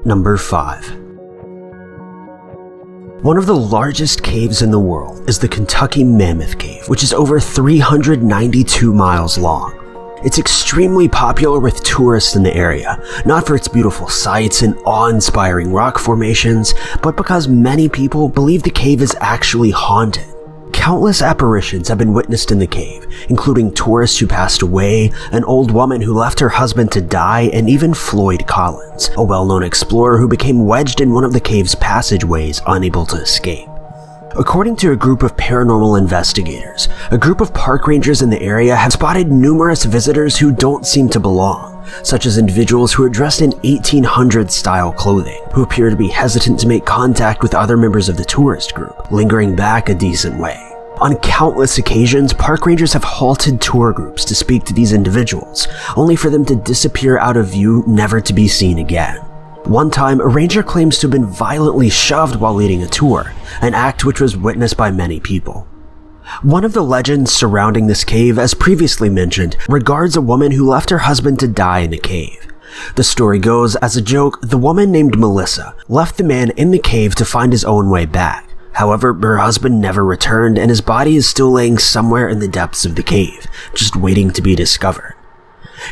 Number 5. One of the largest caves in the world is the Kentucky Mammoth Cave, which is over 392 miles long. It's extremely popular with tourists in the area, not for its beautiful sights and awe-inspiring rock formations, but because many people believe the cave is actually haunted. Countless apparitions have been witnessed in the cave, including tourists who passed away, an old woman who left her husband to die, and even Floyd Collins, a well-known explorer who became wedged in one of the cave's passageways, unable to escape. According to a group of paranormal investigators, a group of park rangers in the area have spotted numerous visitors who don't seem to belong, such as individuals who are dressed in 1800s-style clothing, who appear to be hesitant to make contact with other members of the tourist group, lingering back a decent way. On countless occasions, park rangers have halted tour groups to speak to these individuals, only for them to disappear out of view, never to be seen again. One time, a ranger claims to have been violently shoved while leading a tour, an act which was witnessed by many people. One of the legends surrounding this cave, as previously mentioned, regards a woman who left her husband to die in the cave. The story goes, as a joke, the woman named Melissa left the man in the cave to find his own way back. However, her husband never returned, and his body is still laying somewhere in the depths of the cave, just waiting to be discovered.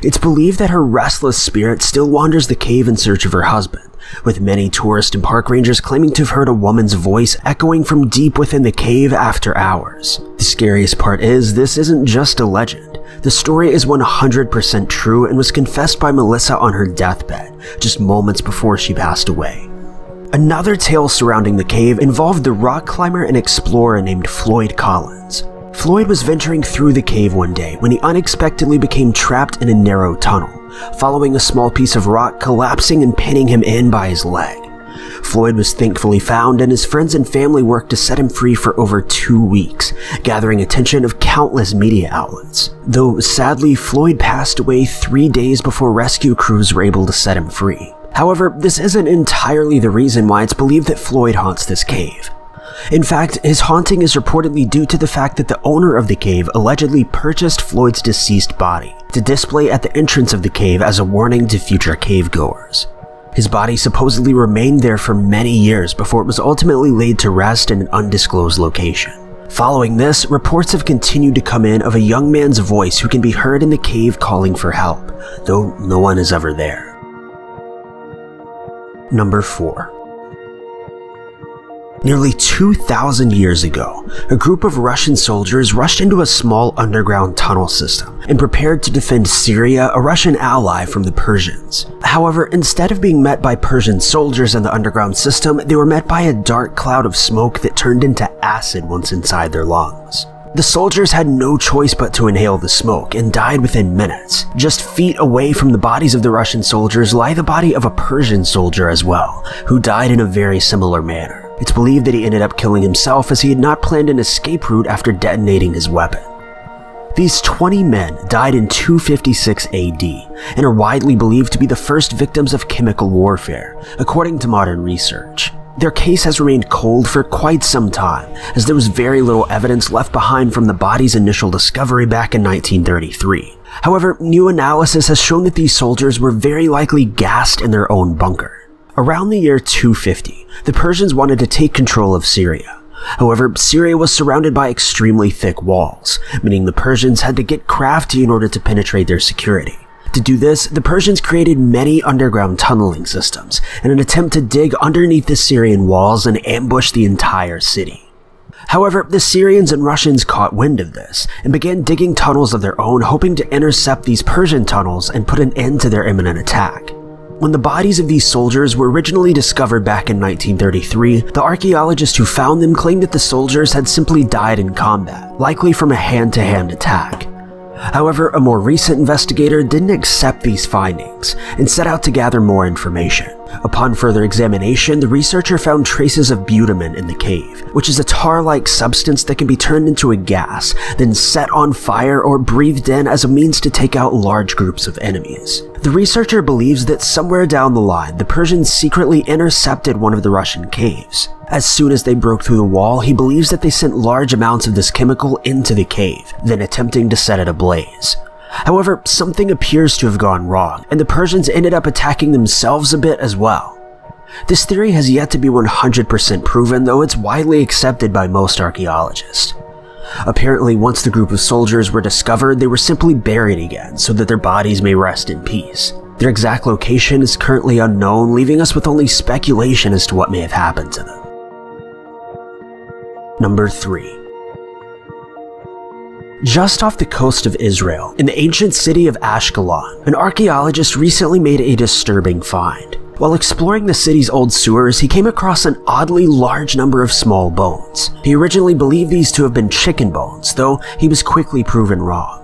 It's believed that her restless spirit still wanders the cave in search of her husband, with many tourists and park rangers claiming to have heard a woman's voice echoing from deep within the cave after hours. The scariest part is, this isn't just a legend. The story is 100% true and was confessed by Melissa on her deathbed, just moments before she passed away. Another tale surrounding the cave involved the rock climber and explorer named Floyd Collins. Floyd was venturing through the cave one day when he unexpectedly became trapped in a narrow tunnel, following a small piece of rock collapsing and pinning him in by his leg. Floyd was thankfully found, and his friends and family worked to set him free for over 2 weeks, gathering attention of countless media outlets. Though sadly, Floyd passed away 3 days before rescue crews were able to set him free. However, this isn't entirely the reason why it's believed that Floyd haunts this cave. In fact, his haunting is reportedly due to the fact that the owner of the cave allegedly purchased Floyd's deceased body to display at the entrance of the cave as a warning to future cavegoers. His body supposedly remained there for many years before it was ultimately laid to rest in an undisclosed location. Following this, reports have continued to come in of a young man's voice who can be heard in the cave calling for help, though no one is ever there. Number 4. Nearly 2,000 years ago, a group of Russian soldiers rushed into a small underground tunnel system and prepared to defend Syria, a Russian ally, from the Persians. However, instead of being met by Persian soldiers in the underground system, they were met by a dark cloud of smoke that turned into acid once inside their lungs. The soldiers had no choice but to inhale the smoke and died within minutes. Just feet away from the bodies of the Russian soldiers lie the body of a Persian soldier as well, who died in a very similar manner. It's believed that he ended up killing himself as he had not planned an escape route after detonating his weapon. These 20 men died in 256 AD and are widely believed to be the first victims of chemical warfare, according to modern research. Their case has remained cold for quite some time, as there was very little evidence left behind from the body's initial discovery back in 1933. However, new analysis has shown that these soldiers were very likely gassed in their own bunker. Around the year 250, the Persians wanted to take control of Syria. However, Syria was surrounded by extremely thick walls, meaning the Persians had to get crafty in order to penetrate their security. To do this, the Persians created many underground tunneling systems in an attempt to dig underneath the Syrian walls and ambush the entire city. However, the Syrians and Russians caught wind of this and began digging tunnels of their own, hoping to intercept these Persian tunnels and put an end to their imminent attack. When the bodies of these soldiers were originally discovered back in 1933, the archaeologist who found them claimed that the soldiers had simply died in combat, likely from a hand-to-hand attack. However, a more recent investigator didn't accept these findings and set out to gather more information. Upon further examination, the researcher found traces of butamin in the cave, which is a tar-like substance that can be turned into a gas, then set on fire or breathed in as a means to take out large groups of enemies. The researcher believes that somewhere down the line, the Persians secretly intercepted one of the Russian caves. As soon as they broke through the wall, he believes that they sent large amounts of this chemical into the cave, then attempting to set it ablaze. However, something appears to have gone wrong, and the Persians ended up attacking themselves a bit as well. This theory has yet to be 100% proven, though it's widely accepted by most archaeologists. Apparently, once the group of soldiers were discovered, they were simply buried again so that their bodies may rest in peace. Their exact location is currently unknown, leaving us with only speculation as to what may have happened to them. Number 3. Just off the coast of Israel, in the ancient city of Ashkelon, an archaeologist recently made a disturbing find. While exploring the city's old sewers, he came across an oddly large number of small bones. He originally believed these to have been chicken bones, though he was quickly proven wrong.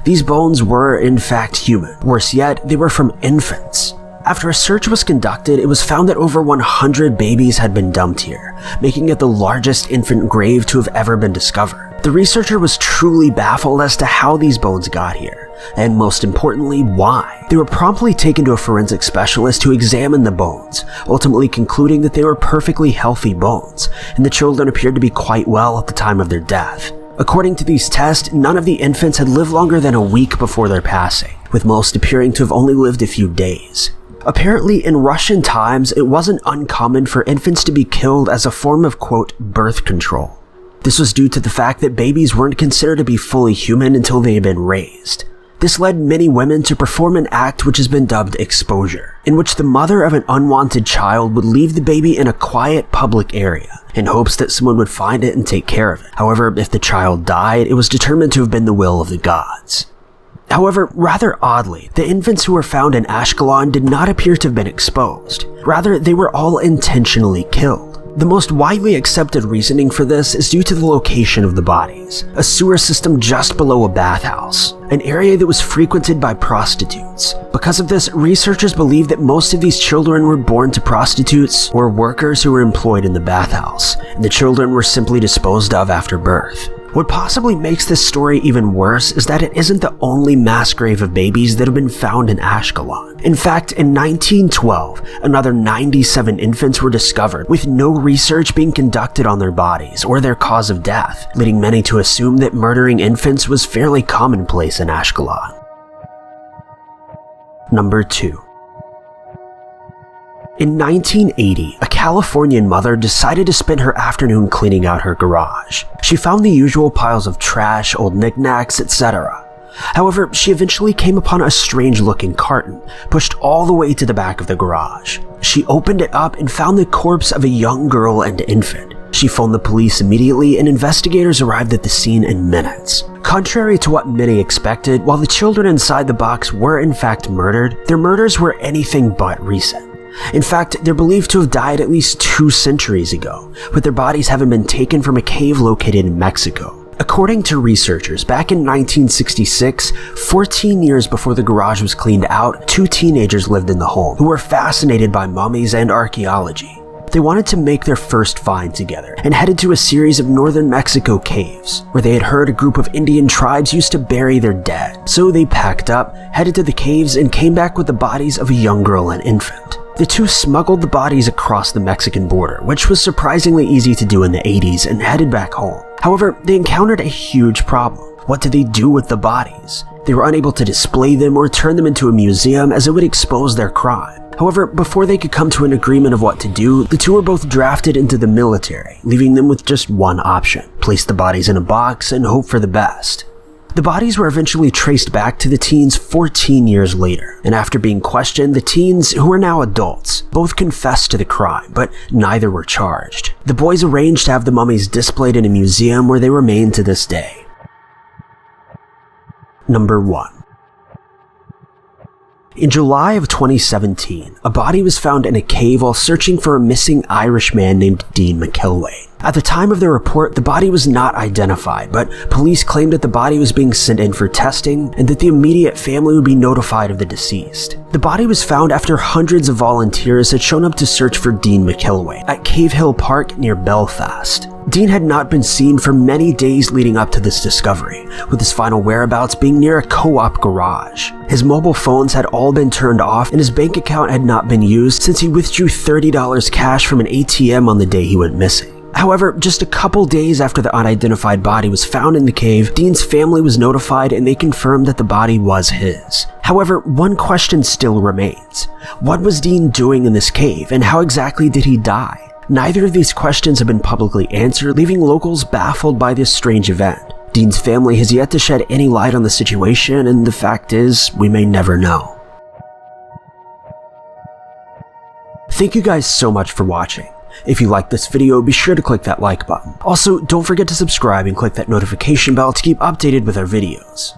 These bones were, in fact, human. Worse yet, they were from infants. After a search was conducted, it was found that over 100 babies had been dumped here, making it the largest infant grave to have ever been discovered. The researcher was truly baffled as to how these bones got here, and most importantly, why. They were promptly taken to a forensic specialist who examined the bones, ultimately concluding that they were perfectly healthy bones, and the children appeared to be quite well at the time of their death. According to these tests, none of the infants had lived longer than a week before their passing, with most appearing to have only lived a few days. Apparently, in Russian times, it wasn't uncommon for infants to be killed as a form of, quote, birth control. This was due to the fact that babies weren't considered to be fully human until they had been raised. This led many women to perform an act which has been dubbed exposure, in which the mother of an unwanted child would leave the baby in a quiet public area, in hopes that someone would find it and take care of it. However, if the child died, it was determined to have been the will of the gods. However, rather oddly, the infants who were found in Ashkelon did not appear to have been exposed. Rather, they were all intentionally killed. The most widely accepted reasoning for this is due to the location of the bodies, a sewer system just below a bathhouse, an area that was frequented by prostitutes. Because of this, researchers believe that most of these children were born to prostitutes or workers who were employed in the bathhouse, and the children were simply disposed of after birth. What possibly makes this story even worse is that it isn't the only mass grave of babies that have been found in Ashkelon. In fact, in 1912, another 97 infants were discovered, with no research being conducted on their bodies or their cause of death, leading many to assume that murdering infants was fairly commonplace in Ashkelon. Number 2. In 1980, a Californian mother decided to spend her afternoon cleaning out her garage. She found the usual piles of trash, old knickknacks, etc. However, she eventually came upon a strange-looking carton, pushed all the way to the back of the garage. She opened it up and found the corpse of a young girl and infant. She phoned the police immediately, and investigators arrived at the scene in minutes. Contrary to what many expected, while the children inside the box were in fact murdered, their murders were anything but recent. In fact, they're believed to have died at least 2 centuries ago, with their bodies having been taken from a cave located in Mexico. According to researchers, back in 1966, 14 years before the garage was cleaned out, 2 teenagers lived in the home who were fascinated by mummies and archaeology. They wanted to make their first find together and headed to a series of northern Mexico caves, where they had heard a group of Indian tribes used to bury their dead. So they packed up, headed to the caves, and came back with the bodies of a young girl and infant. The 2 smuggled the bodies across the Mexican border, which was surprisingly easy to do in the 80s, and headed back home. However, they encountered a huge problem. What did they do with the bodies? They were unable to display them or turn them into a museum, as it would expose their crime. However, before they could come to an agreement of what to do, the 2 were both drafted into the military, leaving them with just one option: place the bodies in a box and hope for the best. The bodies were eventually traced back to the teens 14 years later, and after being questioned, the teens, who are now adults, both confessed to the crime, but neither were charged. The boys arranged to have the mummies displayed in a museum where they remain to this day. Number 1. In July of 2017, a body was found in a cave while searching for a missing Irish man named Dean McElwee. At the time of the report, the body was not identified, but police claimed that the body was being sent in for testing and that the immediate family would be notified of the deceased. The body was found after hundreds of volunteers had shown up to search for Dean McElwee at Cave Hill Park near Belfast. Dean had not been seen for many days leading up to this discovery, with his final whereabouts being near a co-op garage. His mobile phones had all been turned off and his bank account had not been used since he withdrew $30 cash from an ATM on the day he went missing. However, just a couple days after the unidentified body was found in the cave, Dean's family was notified and they confirmed that the body was his. However, one question still remains. What was Dean doing in this cave, and how exactly did he die? Neither of these questions have been publicly answered, leaving locals baffled by this strange event. Dean's family has yet to shed any light on the situation, and the fact is, we may never know. Thank you guys so much for watching. If you liked this video, be sure to click that like button. Also, don't forget to subscribe and click that notification bell to keep updated with our videos.